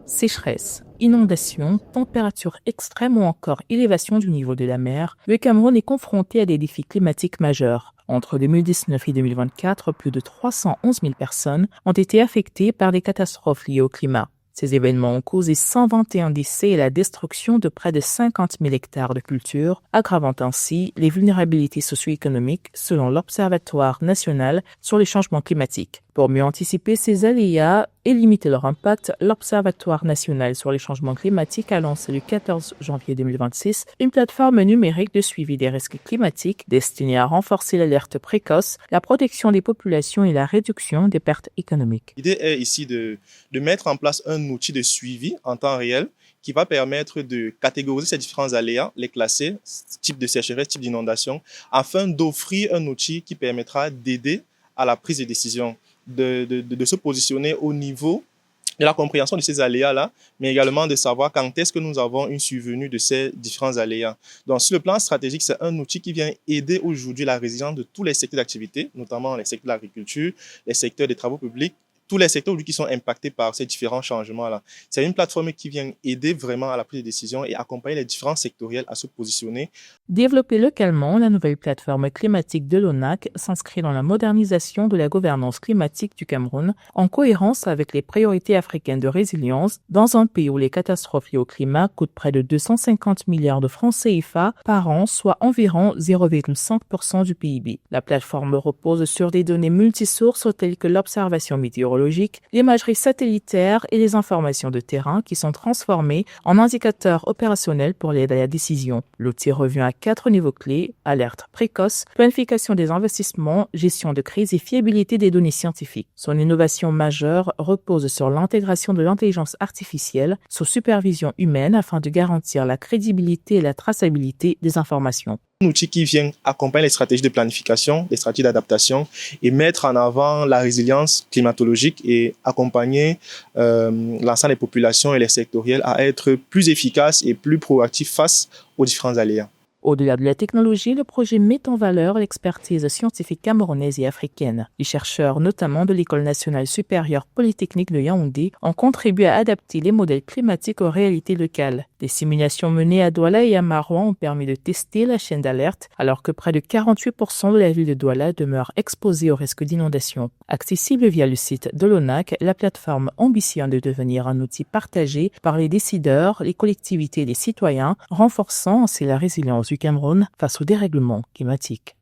Sécheresse, inondations, températures extrêmes ou encore élévation du niveau de la mer, le Cameroun est confronté à des défis climatiques majeurs. Entre 2019 et 2024, plus de 311 000 personnes ont été affectées par des catastrophes liées au climat. Ces événements ont causé 121 décès et la destruction de près de 50 000 hectares de cultures, aggravant ainsi les vulnérabilités socio-économiques selon l'Observatoire national sur les changements climatiques. Pour mieux anticiper ces aléas et limiter leur impact, l'Observatoire national sur les changements climatiques a lancé le 14 janvier 2026 une plateforme numérique de suivi des risques climatiques destinée à renforcer l'alerte précoce, la protection des populations et la réduction des pertes économiques. L'idée est ici de mettre en place un outil de suivi en temps réel qui va permettre de catégoriser ces différents aléas, les classer, type de sécheresse, type d'inondation, afin d'offrir un outil qui permettra d'aider à la prise de décision, de se positionner au niveau de la compréhension de ces aléas-là, mais également de savoir quand est-ce que nous avons une survenue de ces différents aléas. Donc, sur le plan stratégique, c'est un outil qui vient aider aujourd'hui la résilience de tous les secteurs d'activité, notamment les secteurs de l'agriculture, les secteurs des travaux publics, tous les secteurs qui sont impactés par ces différents changements-là. C'est une plateforme qui vient aider vraiment à la prise de décision et accompagner les différents sectoriels à se positionner. Développée localement, la nouvelle plateforme climatique de l'ONAC s'inscrit dans la modernisation de la gouvernance climatique du Cameroun, en cohérence avec les priorités africaines de résilience dans un pays où les catastrophes liées au climat coûtent près de 250 milliards de francs CFA par an, soit environ 0,5% du PIB. La plateforme repose sur des données multisources telles que l'observation météorologique, l'imagerie satellitaire et les informations de terrain qui sont transformées en indicateurs opérationnels pour l'aide à la décision. L'outil revient à 4 niveaux clés: alerte précoce, planification des investissements, gestion de crise et fiabilité des données scientifiques. Son innovation majeure repose sur l'intégration de l'intelligence artificielle sous supervision humaine afin de garantir la crédibilité et la traçabilité des informations. Un outil qui vient accompagner les stratégies de planification, les stratégies d'adaptation et mettre en avant la résilience climatologique et accompagner l'ensemble des populations et les sectoriels à être plus efficaces et plus proactifs face aux différents aléas. Au-delà de la technologie, le projet met en valeur l'expertise scientifique camerounaise et africaine. Les chercheurs, notamment de l'École nationale supérieure polytechnique de Yaoundé, ont contribué à adapter les modèles climatiques aux réalités locales. Des simulations menées à Douala et à Maroua ont permis de tester la chaîne d'alerte, alors que près de 48% de la ville de Douala demeure exposée au risque d'inondation. Accessible via le site de l'ONAC, la plateforme ambitionne de devenir un outil partagé par les décideurs, les collectivités et les citoyens, renforçant ainsi la résilience du Cameroun face au dérèglement climatique.